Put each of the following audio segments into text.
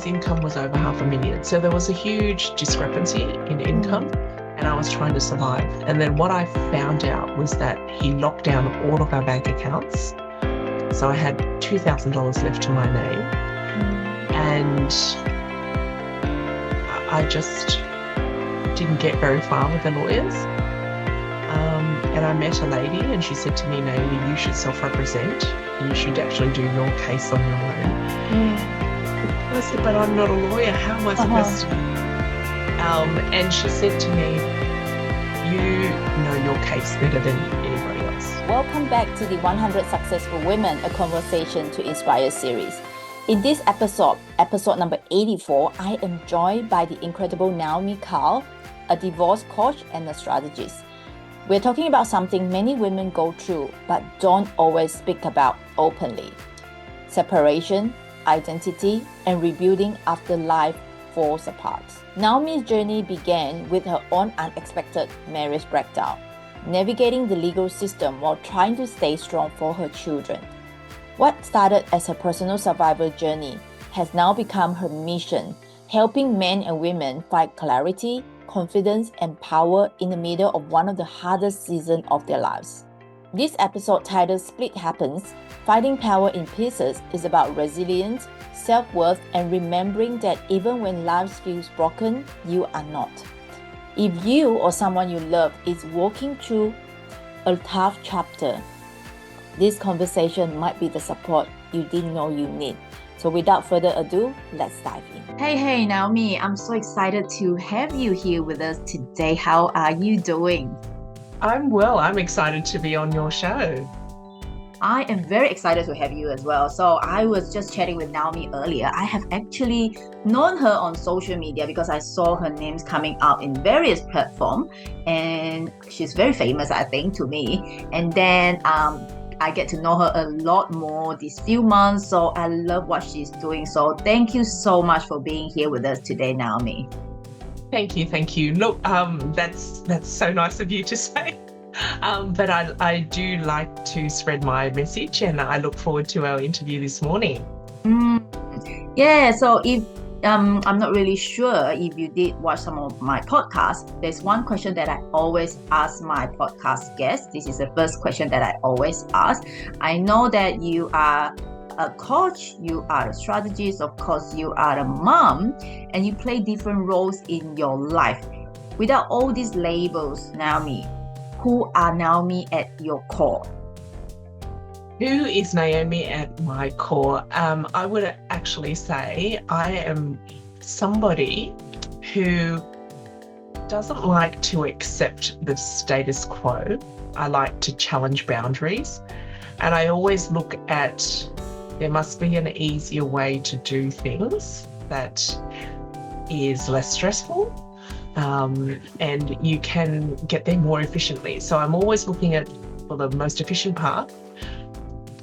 his income was over $500,000. So there was a huge discrepancy in income, and I was trying to survive. And then what I found out was that he locked down all of our bank accounts. So I had $2,000 left to my name. And I just didn't get very far with the lawyers. And I met a lady and she said to me, Naomi, you should self-represent. You should actually do your case on your own. I said, but I'm not a lawyer. How am I supposed to? And she said to me, you know your case better than anybody else. Welcome back to the 100 Successful Women, a Conversation to Inspire series. In this episode number 84, I am joined by the incredible Naomi Cao, a divorce coach and a strategist. We're talking about something many women go through but don't always speak about openly: separation, identity, and rebuilding after life falls apart. Naomi's journey began with her own unexpected marriage breakdown, navigating the legal system while trying to stay strong for her children. What started as her personal survival journey has now become her mission, helping men and women find clarity, confidence, and power in the middle of one of the hardest seasons of their lives. This episode titled Split Happens, Finding Power in Pieces is about resilience, self-worth, and remembering that even when life feels broken, you are not. If you or someone you love is walking through a tough chapter, this conversation might be the support you didn't know you need. So without further ado, let's dive in. Hey, Naomi, I'm so excited to have you here with us today. How are you doing? I'm well. I'm excited to be on your show. I am very excited to have you as well. So I was just chatting with Naomi earlier. I have actually known her on social media because I saw her names coming out in various platforms, and she's very famous, I think, to me. And then I get to know her a lot more these few months, so I love what she's doing. So thank you so much for being here with us today, Naomi. Thank you. Look, that's so nice of you to say. But I do like to spread my message, and I look forward to our interview this morning. Yeah, so if I'm not really sure if you did watch some of my podcasts, there's one question that I always ask my podcast guests. This is the first question that I always ask. I know that you are a coach, you are a strategist, of course you are a mom, and you play different roles in your life. Without all these labels, Naomi, who are Naomi at your core? Who is Naomi at my core? I would actually say I am somebody who doesn't like to accept the status quo. I like to challenge boundaries, and I always look at there must be an easier way to do things that is less stressful, and you can get there more efficiently. So I'm always looking for the most efficient path,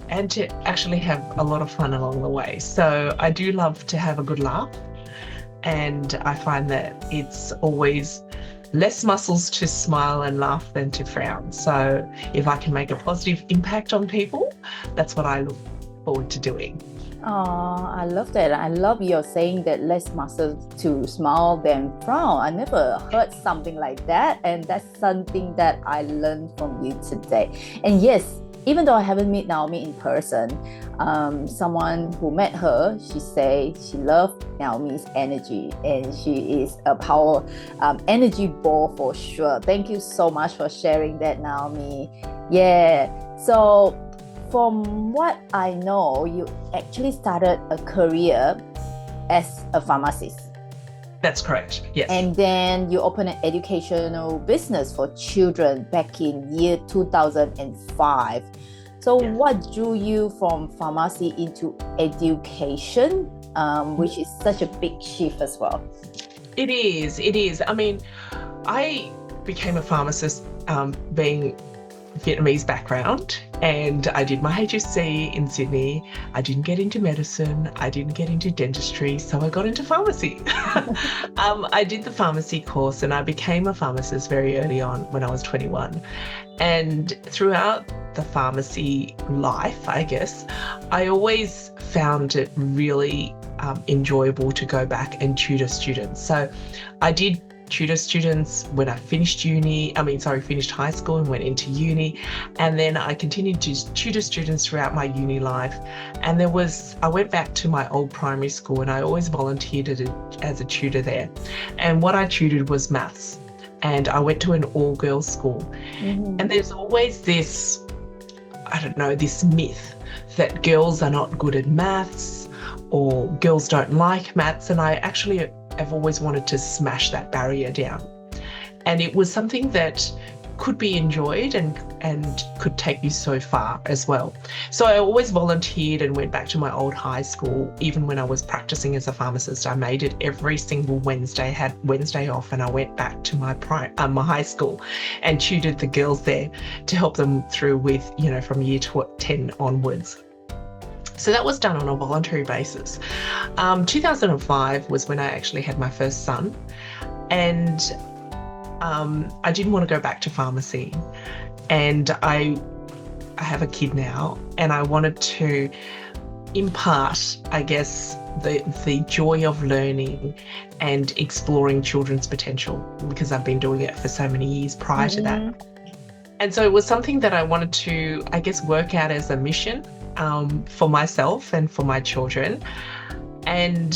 and to actually have a lot of fun along the way. So I do love to have a good laugh, and I find that it's always less muscles to smile and laugh than to frown. So if I can make a positive impact on people, that's what I look forward to doing. Oh, I love that. I love your saying that less muscles to smile than frown. I never heard something like that, and that's something that I learned from you today. And yes, even though I haven't met Naomi in person, someone who met her, she say she loved Naomi's energy, and she is a power energy ball for sure. Thank you so much for sharing that, Naomi. Yeah, so from what I know, you actually started a career as a pharmacist. That's correct, yes. And then you opened an educational business for children back in year 2005. So Yes. What drew you from pharmacy into education, which is such a big shift as well? It is. I mean, I became a pharmacist being Vietnamese background, and I did my HSC in Sydney. I didn't get into medicine, I didn't get into dentistry, so I got into pharmacy. I did the pharmacy course, and I became a pharmacist very early on when I was 21. And throughout the pharmacy life, I guess, I always found it really enjoyable to go back and tutor students. So I did tutor students when I finished finished high school and went into uni. And then I continued to tutor students throughout my uni life. And I went back to my old primary school, and I always volunteered as a tutor there. And what I tutored was maths. And I went to an all-girls school. Mm-hmm. And there's always this myth that girls are not good at maths or girls don't like maths. And I actually have always wanted to smash that barrier down. And it was something that could be enjoyed and could take you so far as well. So I always volunteered and went back to my old high school. Even when I was practicing as a pharmacist, I made it every single Wednesday, had Wednesday off, and I went back to my high school and tutored the girls there to help them through with, from year 10 onwards. So that was done on a voluntary basis. 2005 was when I actually had my first son, and I didn't want to go back to pharmacy. And I have a kid now, and I wanted to impart, I guess, the joy of learning and exploring children's potential, because I've been doing it for so many years prior to that. And so it was something that I wanted to, I guess, work out as a mission for myself and for my children. And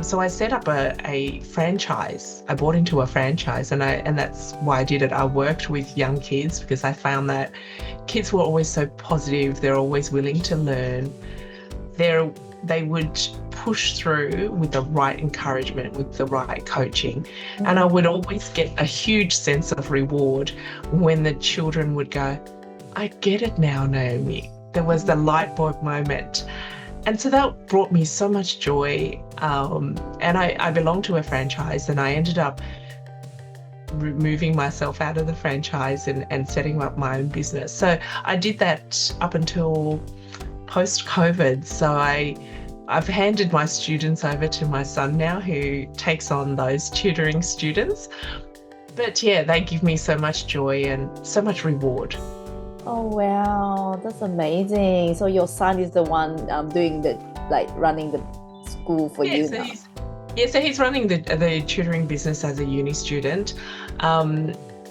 so I set up a franchise. I bought into a franchise, and that's why I did it. I worked with young kids because I found that kids were always so positive. They're always willing to learn. They would push through with the right encouragement, with the right coaching. And I would always get a huge sense of reward when the children would go, I get it now, Naomi. There was the light bulb moment. And so that brought me so much joy. And I belong to a franchise, and I ended up removing myself out of the franchise and setting up my own business. So I did that up until post-COVID. So I've handed my students over to my son now, who takes on those tutoring students. But yeah, they give me so much joy and so much reward. Oh, wow, that's amazing. So your son is the one running the school for you now? So he's running the tutoring business as a uni student. So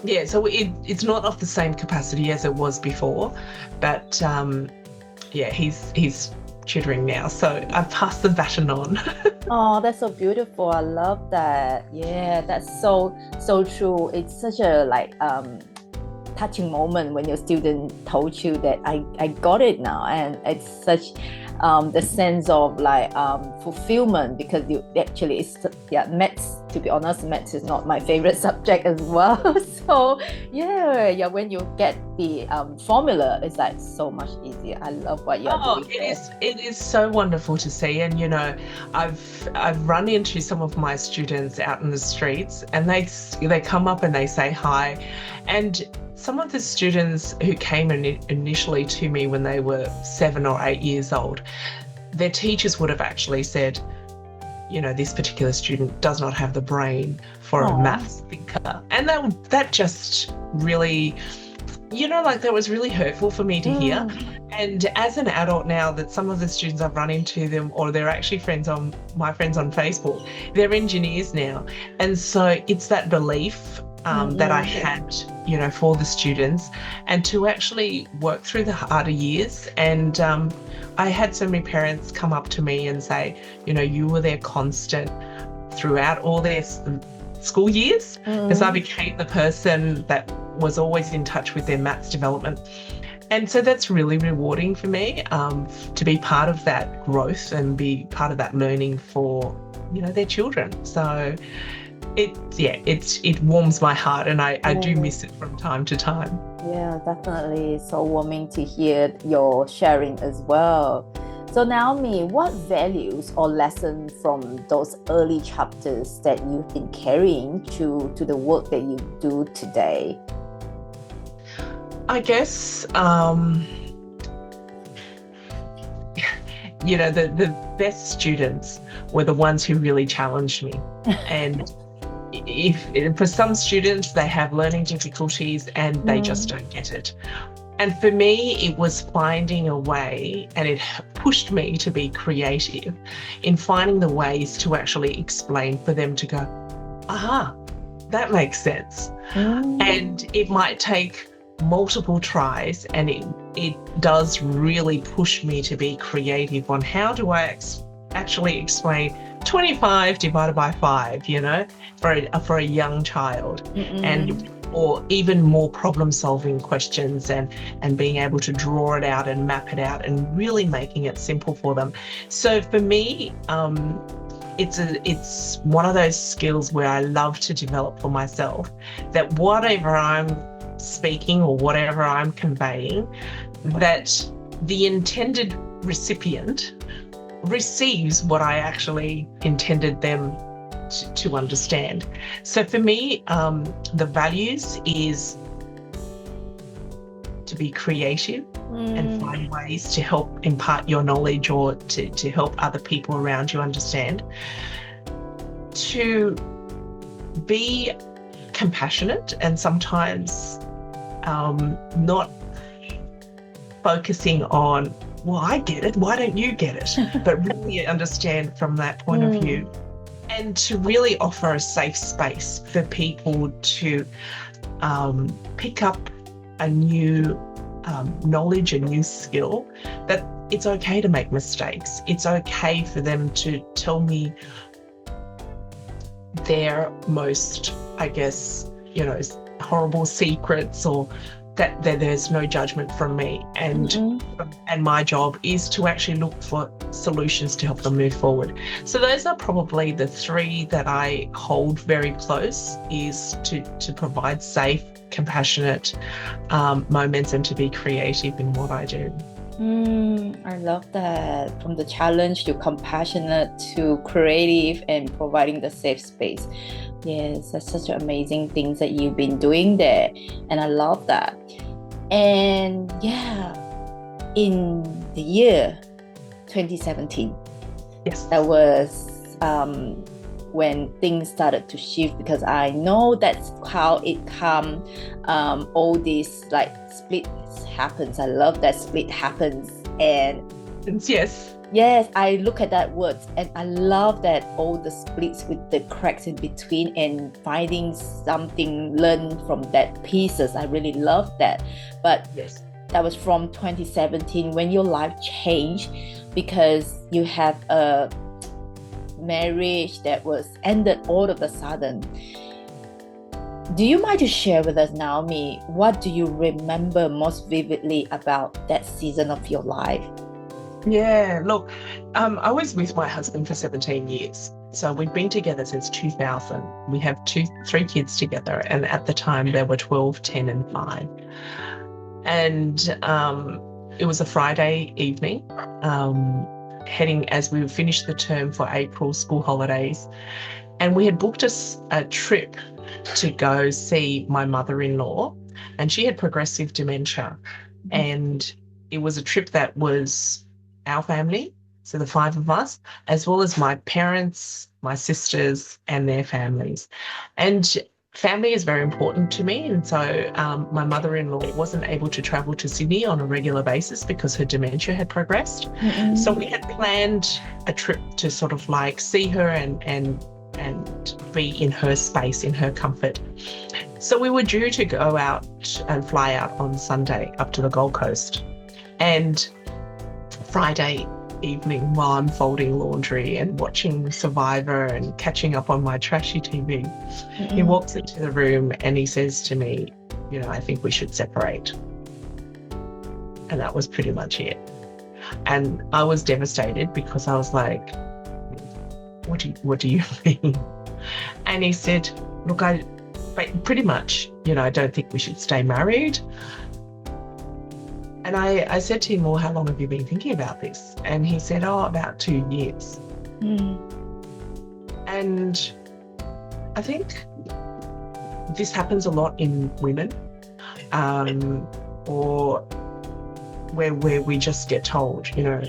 it's not of the same capacity as it was before, but he's tutoring now. So I've passed the baton on. Oh, that's so beautiful. I love that. Yeah, that's so true. It's such a touching moment when your student told you that I got it now, and it's such the sense of fulfillment, because you actually maths, to be honest, maths is not my favorite subject as well. So when you get the formula, it's so much easier. I love what you're doing. It is so wonderful to see. And I've run into some of my students out in the streets, and they come up and they say hi. And some of the students who came initially to me when they were 7 or 8 years old, their teachers would have actually said, this particular student does not have the brain for a maths thinker. And that just really, that was really hurtful for me to hear. And as an adult now, that some of the students I've run into them, or they're actually my friends on Facebook, they're engineers now. And so it's that belief that I had, for the students, and to actually work through the harder years. And I had so many parents come up to me and say, you were their constant throughout all their school years, because I became the person that was always in touch with their maths development. And so that's really rewarding for me, to be part of that growth and be part of that learning for, their children. So it warms my heart, and I do miss it from time to time. Yeah, definitely. So warming to hear your sharing as well. So Naomi, what values or lessons from those early chapters that you've been carrying to the work that you do today? I guess, the best students were the ones who really challenged me. And if for some students, they have learning difficulties and they just don't get it. And for me, it was finding a way, and it pushed me to be creative in finding the ways to actually explain for them to go, aha, that makes sense. And it might take multiple tries, and it does really push me to be creative on how do I actually explain 25 divided by 5, you know, for a young child. And or even more problem-solving questions, and being able to draw it out and map it out and really making it simple for them. So for me, it's one of those skills where I love to develop for myself, that whatever I'm speaking or whatever I'm conveying, that the intended recipient receives what I actually intended them to understand. So for me, the values is to be creative and find ways to help impart your knowledge, or to help other people around you understand. To be compassionate and sometimes not focusing on, well, I get it, why don't you get it? But really understand from that point of view. And to really offer a safe space for people to pick up a new knowledge, a new skill, that it's okay to make mistakes. It's okay for them to tell me their most, I guess, you know, horrible secrets, or that there's no judgment from me. And my job is to actually look for solutions to help them move forward. So those are probably the 3 that I hold very close, is to provide safe, compassionate moments, and to be creative in what I do. I love that. From the challenge to compassionate to creative and providing the safe space. Yes, that's such amazing things that you've been doing there. And I love that. And yeah, in the year 2017, yes, that was when things started to shift, because I know that's how it come. All these like splits happens. I love that split happens. And yes, I look at that words, and I love that all the splits with the cracks in between, and finding something learned from that pieces. I really love that. But yes, that was from 2017 when your life changed, because you had a marriage that was ended all of a sudden. Do you mind to share with us, Naomi, what do you remember most vividly about that season of your life? Yeah, look, I was with my husband for 17 years. So we've been together since 2000. We have 3 kids together, and at the time they were 12, 10 and 5. And it was a Friday evening, heading as we finished the term for April school holidays, and we had booked a trip to go see my mother-in-law, and she had progressive dementia. And it was a trip that was our family, so the 5 of us, as well as my parents, my sisters and their families. And family is very important to me, and so my mother-in-law wasn't able to travel to Sydney on a regular basis because her dementia had progressed. So we had planned a trip to sort of like see her and be in her space, in her comfort. So we were due to go out and fly out on Sunday up to the Gold Coast. And Friday evening, while I'm folding laundry and watching Survivor and catching up on my trashy TV, he walks into the room and he says to me, you know, I think we should separate. And that was pretty much it. And I was devastated, because I was like, what do you mean? And he said, look, pretty much, you know, I don't think we should stay married. And I said to him, well, how long have you been thinking about this? And he said, about 2 years. And I think this happens a lot in women, or where we just get told, you know,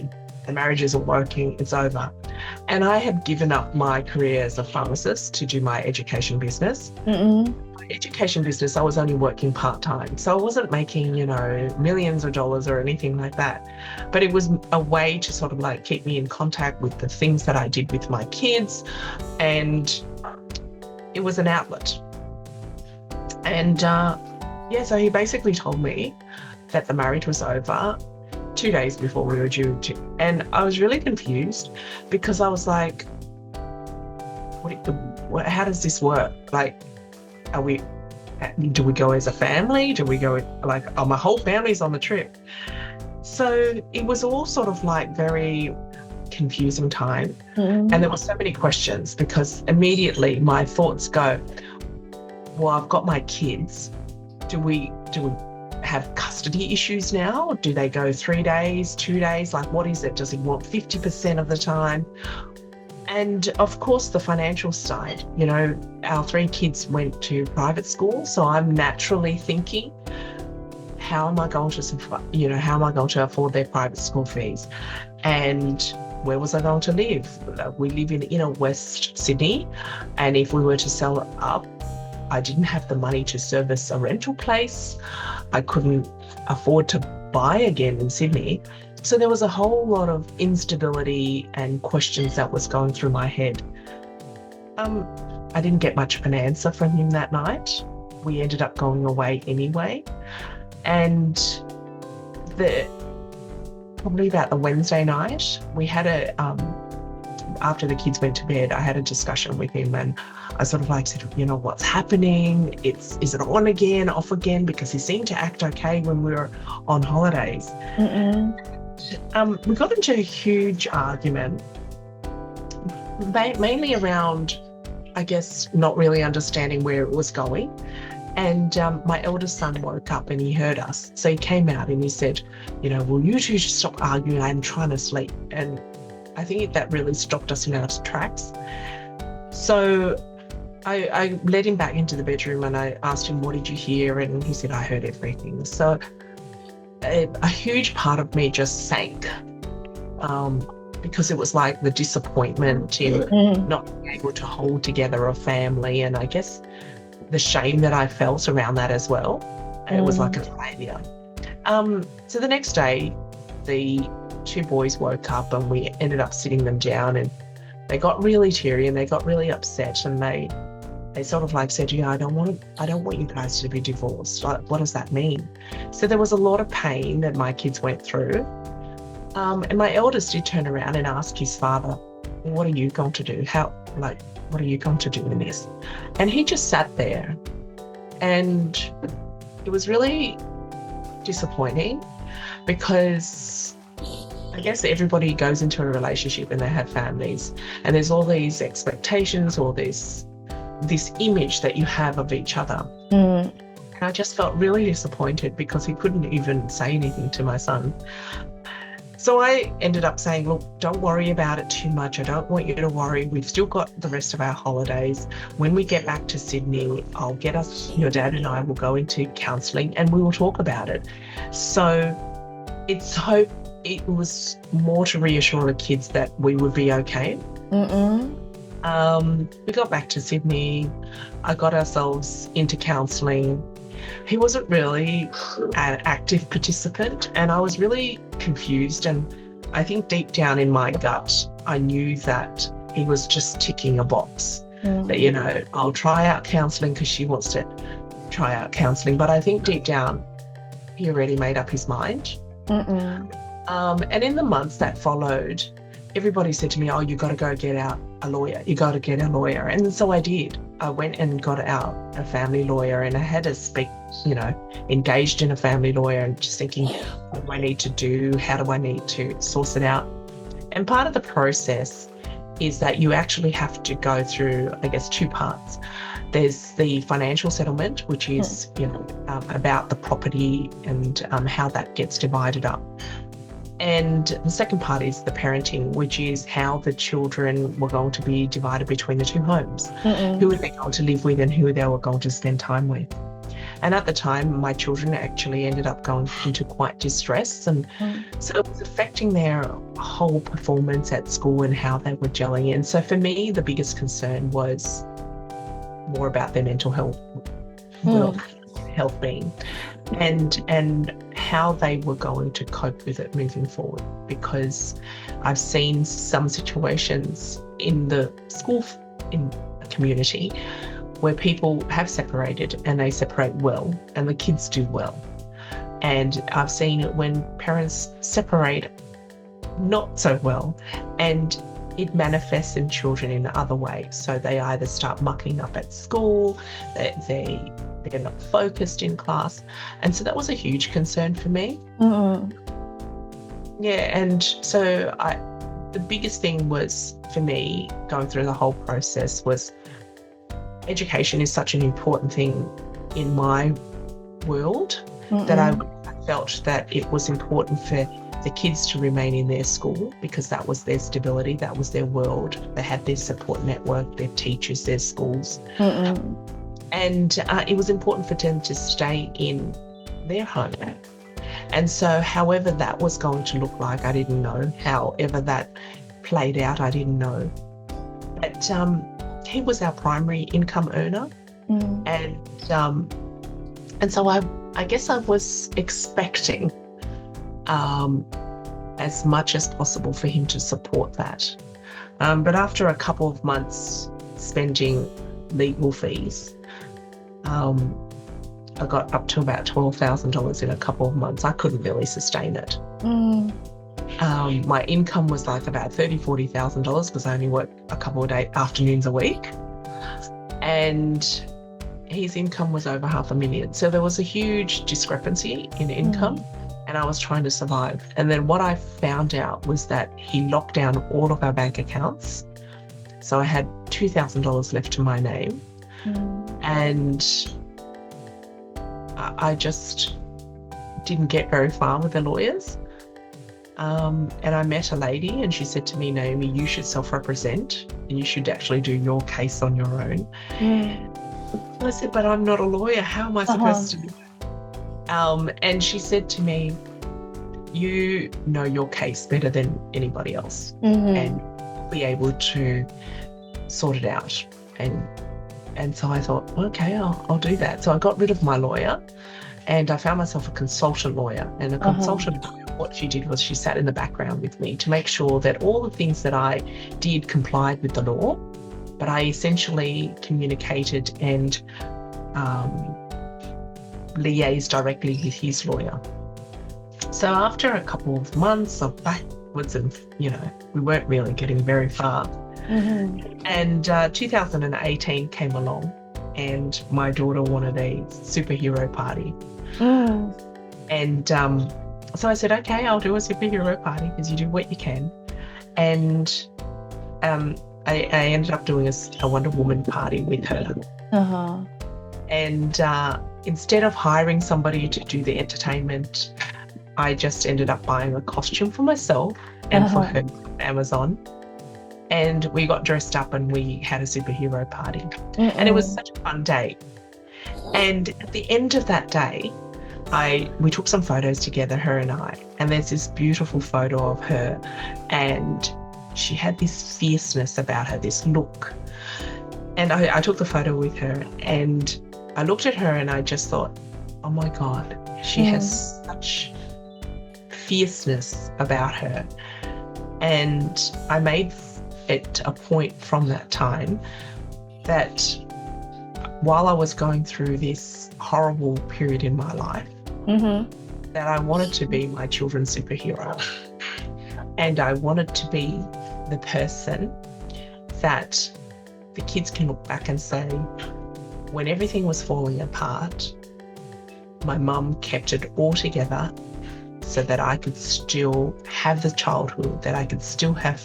the marriage isn't working, it's over. And I had given up my career as a pharmacist to do my education business. My education business, I was only working part-time. So I wasn't making, millions of dollars or anything like that. But it was a way to sort of like keep me in contact with the things that I did with my kids. And it was an outlet. And so he basically told me that the marriage was over 2 days before we were due to. And I was really confused because I was like, how does this work? Like, do we go as a family? Do we go my whole family's on the trip? So it was all sort of like very confusing time. And there were so many questions because immediately my thoughts go, well, I've got my kids. Do we have custody issues now? Do they go 3 days, 2 days? Like, what is it? Does he want 50% of the time? And of course, the financial side, our 3 kids went to private school. So I'm naturally thinking, how am I going to afford their private school fees? And where was I going to live? We live in inner West Sydney. And if we were to sell it up, I didn't have the money to service a rental place. I couldn't afford to buy again in Sydney. So there was a whole lot of instability and questions that was going through my head. I didn't get much of an answer from him that night. We ended up going away anyway. And probably about the Wednesday night, we had after the kids went to bed, I had a discussion with him and I sort of like said, what's happening? Is it on again, off again? Because he seemed to act okay when we were on holidays. We got into a huge argument, mainly around, I guess, not really understanding where it was going. And my eldest son woke up and he heard us. So he came out and he said, will you two stop arguing? I'm trying to sleep. And I think that really stopped us in our tracks. So I led him back into the bedroom and I asked him, what did you hear? And he said, I heard everything. So a huge part of me just sank because it was like the disappointment in not being able to hold together a family. And I guess the shame that I felt around that as well. And it was like a failure. So the next day, the 2 boys woke up and we ended up sitting them down and they got really teary and they got really upset and they sort of like said, I don't want you guys to be divorced. Like, what does that mean? So there was a lot of pain that my kids went through. And my eldest did turn around and ask his father, what are you going to do? What are you going to do in this? And he just sat there and it was really disappointing because I guess everybody goes into a relationship and they have families and there's all these expectations or this image that you have of each other. And I just felt really disappointed because he couldn't even say anything to my son. So I ended up saying, look, don't worry about it too much. I don't want you to worry. We've still got the rest of our holidays. When we get back to Sydney, I'll get us, your dad and I will go into counselling and we will talk about it. So it was more to reassure the kids that we would be okay. We got back to Sydney. I got ourselves into counselling. He wasn't really an active participant and I was really confused. And I think deep down in my gut, I knew that he was just ticking a box. That, I'll try out counselling because she wants to try out counselling. But I think deep down, he already made up his mind. And in the months that followed, everybody said to me, oh, you got to go get out a lawyer. You got to get a lawyer. And so I did. I went and got out a family lawyer and I had to speak, engaged in a family lawyer and just thinking, what do I need to do? How do I need to source it out? And part of the process is that you actually have to go through, I guess, 2 parts. There's the financial settlement, which is, about the property and how that gets divided up. And the second part is the parenting, which is how the children were going to be divided between the 2 homes, who were they going to live with and who they were going to spend time with. And at the time, my children actually ended up going into quite distress. And so it was affecting their whole performance at school and how they were gelling in. So for me, the biggest concern was more about their mental health, well-being, and how they were going to cope with it moving forward. Because I've seen some situations in the school, in a community, where people have separated and they separate well and the kids do well. And I've seen it when parents separate not so well and it manifests in children in other ways. So they either start mucking up at school, they're not focused in class. And so that was a huge concern for me. Yeah, and so the biggest thing was for me going through the whole process was education is such an important thing in my world that I felt that it was important for the kids to remain in their school because that was their stability, that was their world. They had their support network, their teachers, their schools. And it was important for them to stay in their home. And so however that was going to look like, I didn't know. However that played out, I didn't know. But he was our primary income earner. And so I guess I was expecting as much as possible for him to support that. But after a couple of months spending legal fees, I got up to about $12,000 in a couple of months. I couldn't really sustain it. My income was like about $30,000, $40,000 because I only worked a couple of afternoons a week. And his income was over $500,000. So there was a huge discrepancy in income and I was trying to survive. And then what I found out was that he locked down all of our bank accounts. So I had $2,000 left to my name. And I just didn't get very far with the lawyers. And I met a lady and she said to me, Naomi, you should self-represent and you should actually do your case on your own. I said, but I'm not a lawyer. How am I supposed to do that? And she said to me, you know your case better than anybody else and be able to sort it out. And so I thought, okay, I'll do that. So I got rid of my lawyer and I found myself a consultant lawyer. And a consultant lawyer, what she did was she sat in the background with me to make sure that all the things that I did complied with the law, but I essentially communicated and liaised directly with his lawyer. So after a couple of months of backwards and, we weren't really getting very far. And 2018 came along and my daughter wanted a superhero party. And so I said, okay, I'll do a superhero party because you do what you can. And I ended up doing a Wonder Woman party with her. And instead of hiring somebody to do the entertainment, I just ended up buying a costume for myself and for her on Amazon. And we got dressed up and we had a superhero party. And it was such a fun day. And at the end of that day, we took some photos together, her and I. And there's this beautiful photo of her. And she had this fierceness about her, this look. And I took the photo with her and I looked at her and I just thought, oh my God, she has such fierceness about her. And I made it a point from that time that while I was going through this horrible period in my life, that I wanted to be my children's superhero. And I wanted to be the person that the kids can look back and say, when everything was falling apart, my mum kept it all together so that I could still have the childhood, that I could still have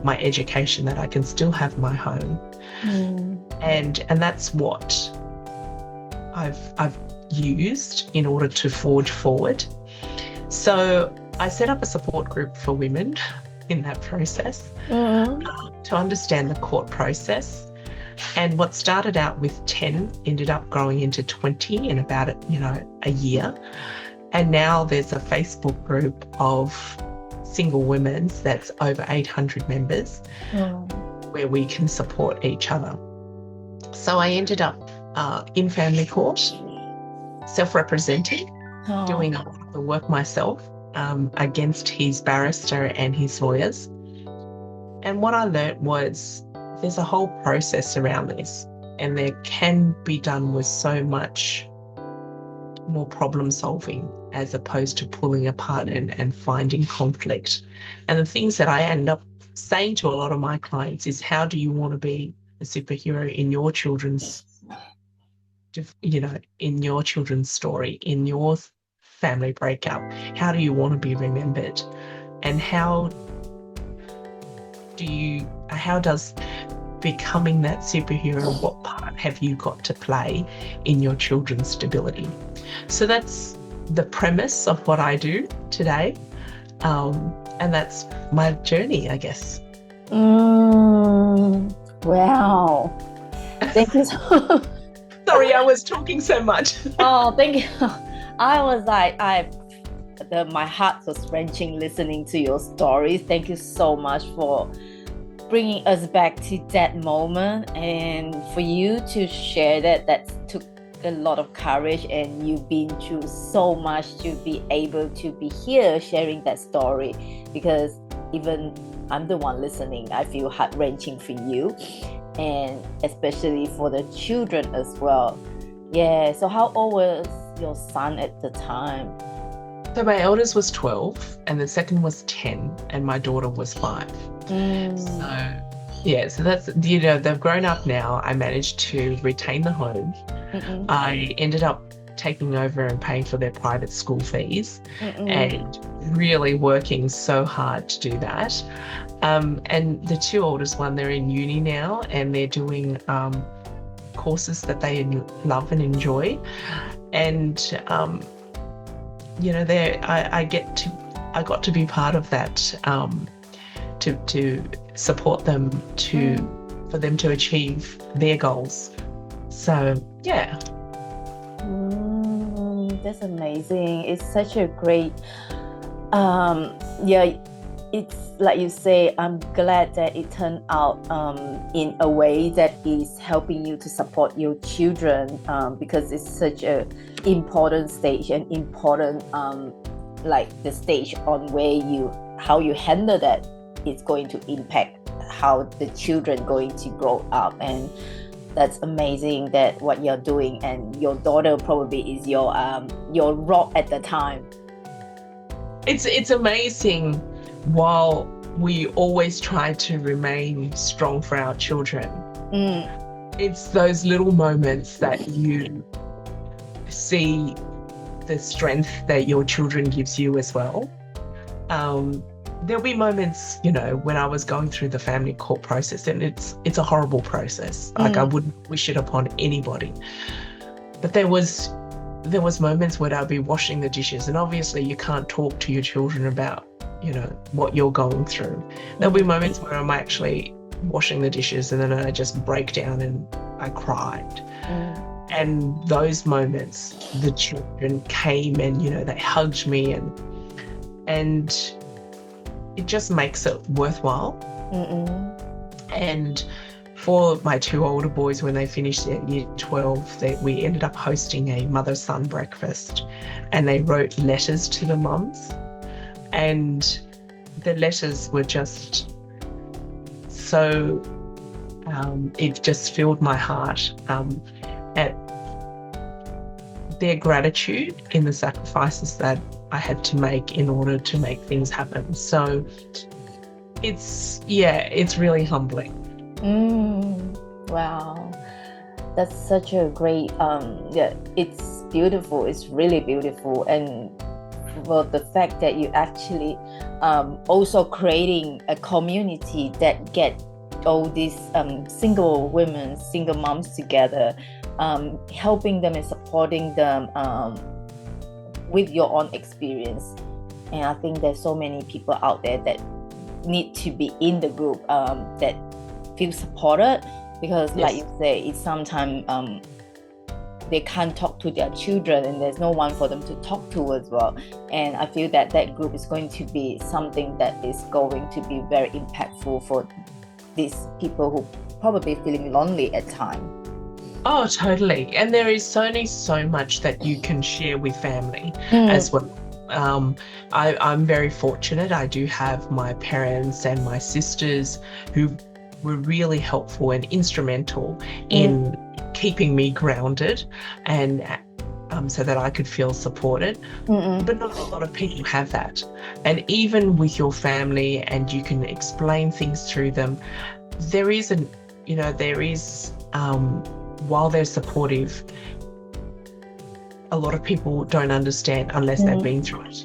my education, that I can still have my home. And that's what I've used in order to forge forward. So I set up a support group for women in that process to understand the court process, And what started out with 10 ended up growing into 20 in about, a year. And now there's a Facebook group of single women that's over 800 members where we can support each other. So I ended up in family court, self-representing, doing a lot of the work myself against his barrister and his lawyers. And what I learnt was there's a whole process around this, and there can be done with so much more problem solving as opposed to pulling apart and finding conflict. And the things that I end up saying to a lot of my clients is, how do you want to be a superhero in your children's, in your children's story, in your family breakup? How do you want to be remembered? And how does becoming that superhero, what part have you got to play in your children's stability? So that's the premise of what I do today. And that's my journey, I guess. Wow. Thank you. Sorry, I was talking so much. Oh, thank you. I was like, my heart was wrenching listening to your stories. Thank you so much for bringing us back to that moment, and for you to share that took a lot of courage, and you've been through so much to be able to be here sharing that story, because even I'm the one listening, I feel heart-wrenching for you, and especially for the children as well. Yeah, so how old was your son at the time? So my eldest was 12 and the second was 10 and my daughter was 5. So that's, they've grown up now. I managed to retain the home. I ended up taking over and paying for their private school fees and really working so hard to do that. And the two oldest one, they're in uni now and they're doing courses that they love and enjoy. And I got to be part of that, to support them, for them to achieve their goals. So yeah. That's amazing. It's such a great, it's like you say, I'm glad that it turned out in a way that is helping you to support your children, because it's such a important stage and important like the stage on how you handle that is going to impact how the children going to grow up. And that's amazing that what you're doing, and your daughter probably is your rock at the time. It's amazing. While we always try to remain strong for our children, it's those little moments that you see the strength that your children gives you as well. There'll be moments, when I was going through the family court process, and it's a horrible process. Like I wouldn't wish it upon anybody. But there was moments when I'd be washing the dishes, and obviously you can't talk to your children about, what you're going through. There'll be moments where I'm actually washing the dishes and then I just break down and I cried. And those moments, the children came and, they hugged me and it just makes it worthwhile. And for my two older boys, when they finished their year 12, we ended up hosting a mother-son breakfast, and they wrote letters to the mums. And the letters were just so, it just filled my heart at their gratitude in the sacrifices that I had to make in order to make things happen. So it's really humbling. Wow, that's such a great, it's beautiful. It's really beautiful. And well, the fact that you actually also creating a community that get all these single women, single moms together, helping them and supporting them with your own experience. And I think there's so many people out there that need to be in the group, that feel supported because like you say, it's sometimes they can't talk to their children and there's no one for them to talk to as well. And I feel that that group is going to be something that is going to be very impactful for these people who probably feeling lonely at times. Oh, totally. And there is only so much that you can share with family as well. I'm very fortunate. I do have my parents and my sisters who were really helpful and instrumental in keeping me grounded and so that I could feel supported. But not a lot of people have that. And even with your family, and you can explain things through them, while they're supportive, a lot of people don't understand unless they've been through it.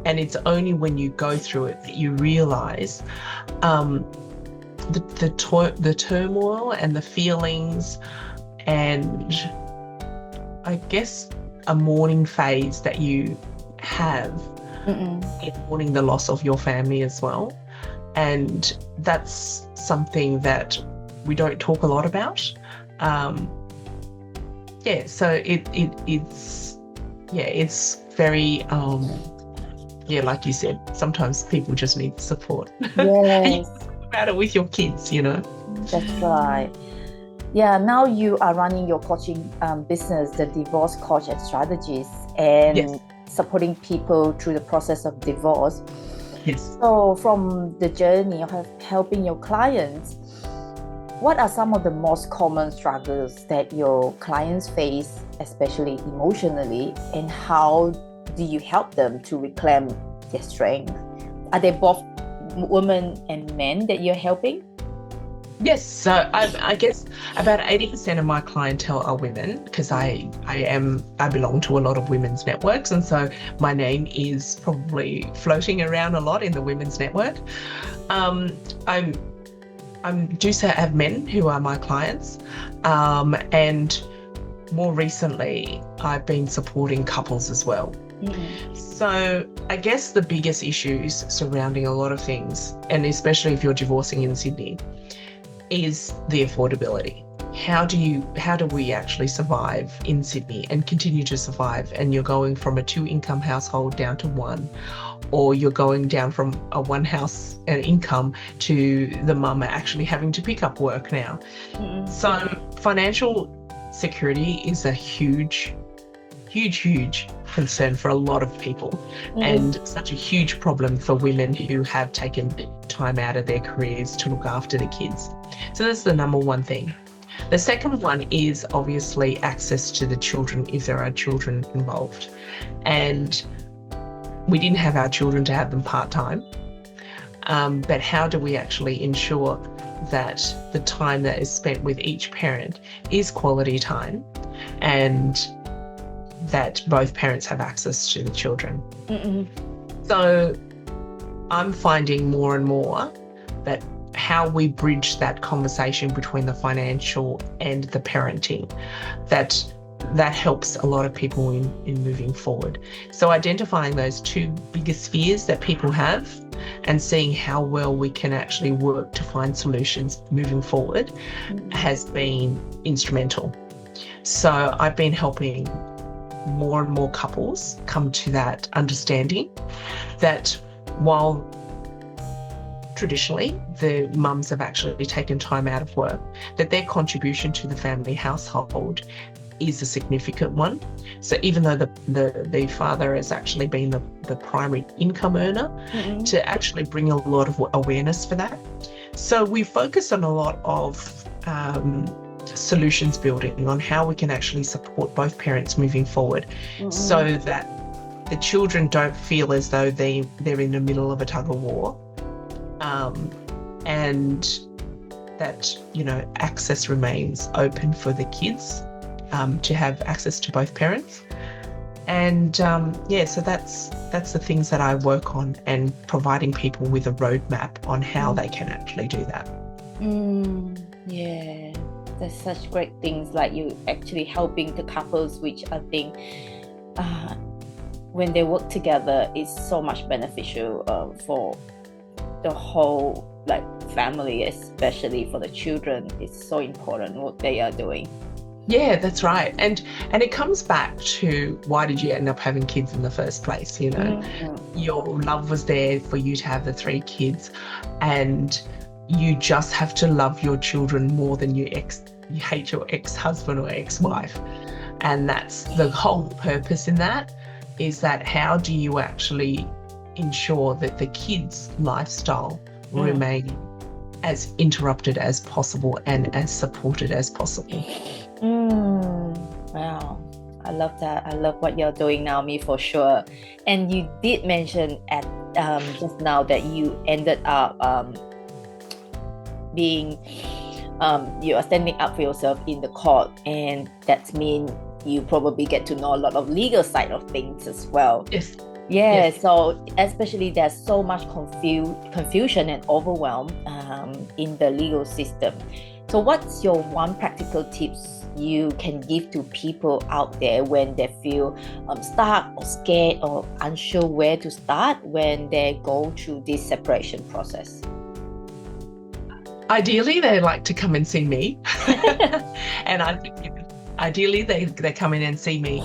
And it's only when you go through it that you realize the turmoil and the feelings, and I guess a mourning phase that you have in mourning the loss of your family as well. And that's something that we don't talk a lot about. So it's very like you said, sometimes people just need support. And you can talk about it with your kids, That's right. Yeah, now you are running your coaching business, the Divorce Coach and Strategist, and supporting people through the process of divorce. Yes. So from the journey of helping your clients, what are some of the most common struggles that your clients face, especially emotionally, and how do you help them to reclaim their strength? Are they both women and men that you're helping? Yes, so I guess about 80% of my clientele are women, because I belong to a lot of women's networks, and so my name is probably floating around a lot in the women's network. I do have men who are my clients, and more recently I've been supporting couples as well. So I guess the biggest issues surrounding a lot of things, and especially if you're divorcing in Sydney, is the affordability. How do we actually survive in Sydney and continue to survive? And you're going from a 2-income household down to 1, or you're going down from a 1 house income to the mum actually having to pick up work now. So financial security is a huge concern for a lot of people, and such a huge problem for women who have taken time out of their careers to look after the kids. So that's the number one thing. The second one is obviously access to the children, if there are children involved. And we didn't have our children to have them part-time, but how do we actually ensure that the time that is spent with each parent is quality time, and that both parents have access to the children? So I'm finding more and more that how we bridge that conversation between the financial and the parenting, that helps a lot of people in moving forward. So identifying those two biggest fears that people have and seeing how well we can actually work to find solutions moving forward has been instrumental. So I've been helping more and more couples come to that understanding that while traditionally the mums have actually taken time out of work, that their contribution to the family household is a significant one. So even though the father has actually been the primary income earner, to actually bring a lot of awareness for that. So we focus on a lot of solutions building on how we can actually support both parents moving forward, so that the children don't feel as though they're in the middle of a tug of war, and that access remains open for the kids to have access to both parents. And so that's the things that I work on, and providing people with a roadmap on how they can actually do that. Yeah, that's such great things, like you actually helping the couples, which I think when they work together is so much beneficial for the whole like family, especially for the children. It's so important what they are doing. Yeah, that's right. And it comes back to, why did you end up having kids in the first place? You know, your love was there for you to have the 3 kids, and you just have to love your children more than you hate your ex-husband or ex-wife. And that's the whole purpose in that, is that how do you actually ensure that the kids' lifestyle remain as interrupted as possible and as supported as possible. Wow, I love that. I love what you're doing, Naomi, for sure. And you did mention at just now that you ended up being you are standing up for yourself in the court, and that means you probably get to know a lot of legal side of things as well. Yes. Yeah, yes. So especially there's so much confusion and overwhelm in the legal system. So what's your one practical tips you can give to people out there when they feel stuck or scared or unsure where to start when they go through this separation process? Ideally, they like to come and see me. And I think ideally they come in and see me.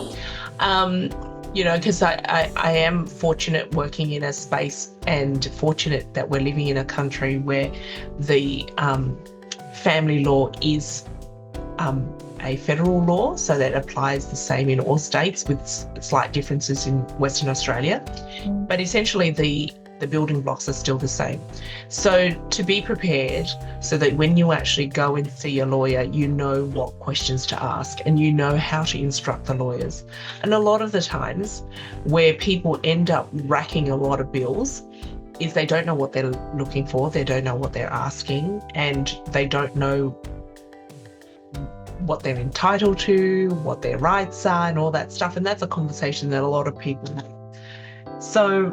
You know, because I am fortunate working in a space, and fortunate that we're living in a country where the family law is a federal law, so that applies the same in all states with slight differences in Western Australia. But essentially the building blocks are still the same. So to be prepared so that when you actually go and see a lawyer, you know what questions to ask and you know how to instruct the lawyers. And a lot of the times where people end up racking a lot of bills is they don't know what they're looking for, they don't know what they're asking, and they don't know what they're entitled to, what their rights are and all that stuff. And that's a conversation that a lot of people have. So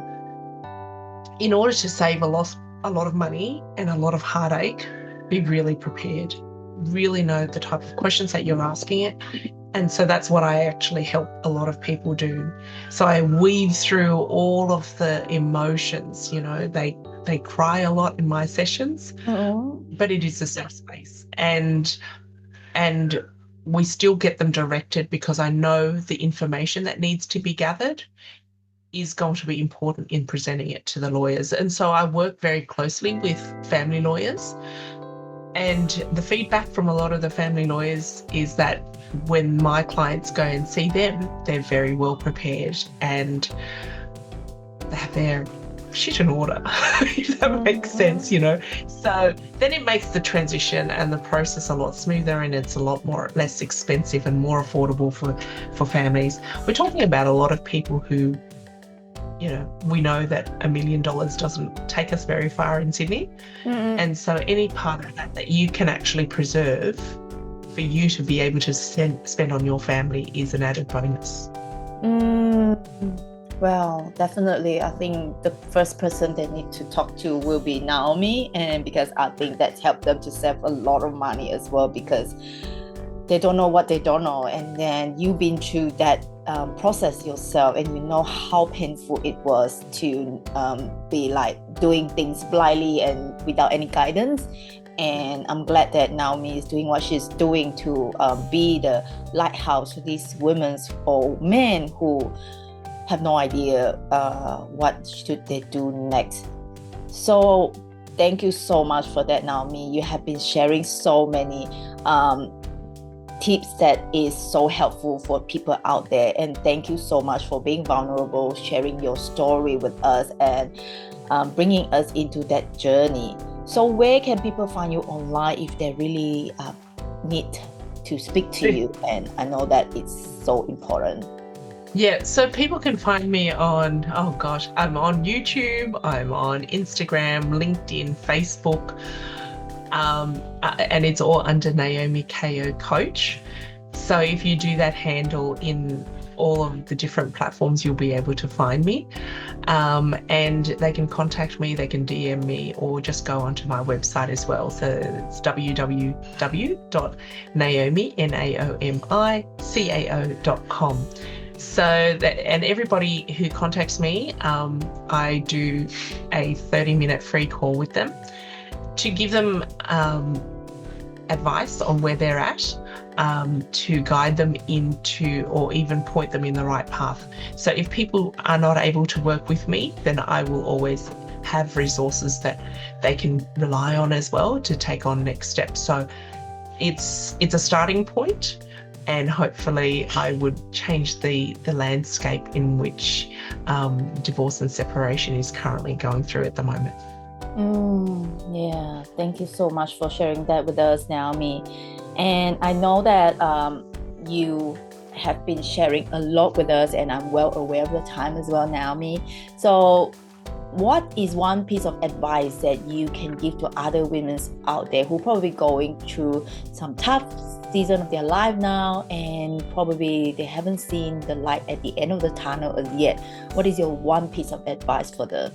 in order to save a lot of money and a lot of heartache, be really prepared. Really know the type of questions that you're asking it. And so that's what I actually help a lot of people do. So I weave through all of the emotions, you know, they cry a lot in my sessions, but it is a safe space. And we still get them directed because I know the information that needs to be gathered is going to be important in presenting it to the lawyers. And so I work very closely with family lawyers. And the feedback from a lot of the family lawyers is that when my clients go and see them, they're very well prepared and they have their shit in order, if that makes sense, you know. So then it makes the transition and the process a lot smoother, and it's a lot less expensive and more affordable for families. We're talking about a lot of people who, you know, we know that $1 million doesn't take us very far in Sydney. And so any part of that you can actually preserve for you to be able to spend on your family is an added bonus. Well, definitely. I think the first person they need to talk to will be Naomi, and because I think that's helped them to save a lot of money as well, because they don't know what they don't know. And then you've been through that process yourself, and you know how painful it was to be like doing things blindly and without any guidance. And I'm glad that Naomi is doing what she's doing to be the lighthouse for these women or men who have no idea what should they do next. So thank you so much for that, Naomi. You have been sharing so many tips that is so helpful for people out there, and thank you so much for being vulnerable, sharing your story with us, and bringing us into that journey. So where can people find you online if they really need to speak to you? And I know that it's so important. Yeah, so people can find me on, I'm on YouTube, I'm on Instagram, LinkedIn, Facebook, and it's all under Naomi Cao Coach. So if you do that handle in all of the different platforms, you'll be able to find me. And they can contact me, they can DM me, or just go onto my website as well. So it's www.naomicao.com. So that, and everybody who contacts me, I do a 30-minute free call with them. to give them advice on where they're at, to guide them into or even point them in the right path. So if people are not able to work with me, then I will always have resources that they can rely on as well to take on next steps. So it's a starting point, and hopefully I would change the landscape in which divorce and separation is currently going through at the moment. Yeah, thank you so much for sharing that with us, Naomi. And I know that you have been sharing a lot with us, and I'm well aware of the time as well, Naomi. So what is one piece of advice that you can give to other women out there who probably going through some tough season of their life now, and probably they haven't seen the light at the end of the tunnel as yet? What is your one piece of advice for them?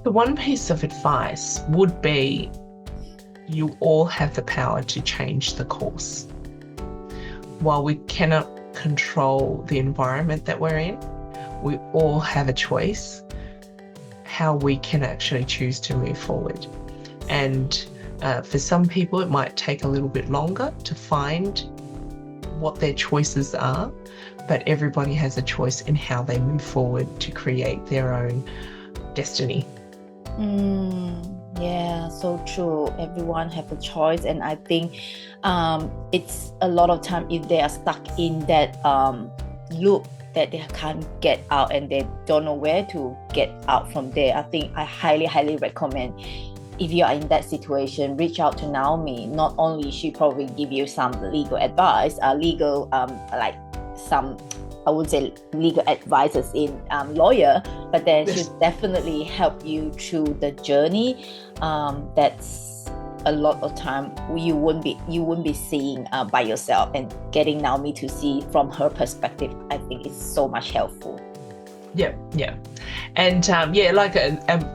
The one piece of advice would be, you all have the power to change the course. While we cannot control the environment that we're in, we all have a choice how we can actually choose to move forward. And for some people, it might take a little bit longer to find what their choices are, but everybody has a choice in how they move forward to create their own destiny. Yeah, so true. Everyone have a choice, and I think it's a lot of time if they are stuck in that loop that they can't get out and they don't know where to get out from there. I think I highly recommend, if you are in that situation, reach out to Naomi. Not only she probably give you some legal advice, like some, I would say, legal advisors in lawyer, but then she'll definitely help you through the journey. That's a lot of time you wouldn't be seeing by yourself, and getting Naomi to see from her perspective, I think is so much helpful. Yeah. And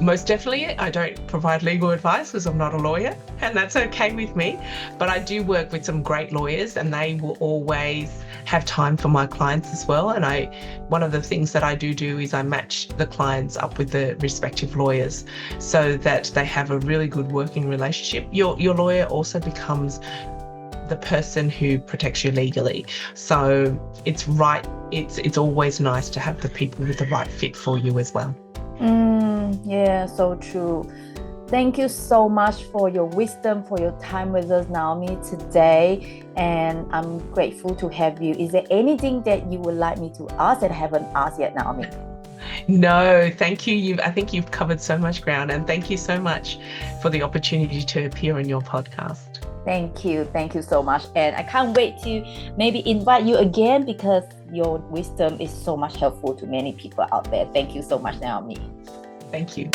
most definitely, I don't provide legal advice because I'm not a lawyer, and that's okay with me. But I do work with some great lawyers, and they will always have time for my clients as well. And one of the things that I do is I match the clients up with the respective lawyers so that they have a really good working relationship. Your lawyer also becomes the person who protects you legally. So it's always nice to have the people with the right fit for you as well. Yeah, so true. Thank you so much for your wisdom, for your time with us, Naomi, today. And I'm grateful to have you. Is there anything that you would like me to ask that I haven't asked yet, Naomi? No, thank you. I think you've covered so much ground, and thank you so much for the opportunity to appear on your podcast. Thank you so much. And I can't wait to maybe invite you again, because your wisdom is so much helpful to many people out there. Thank you so much, Naomi. Thank you.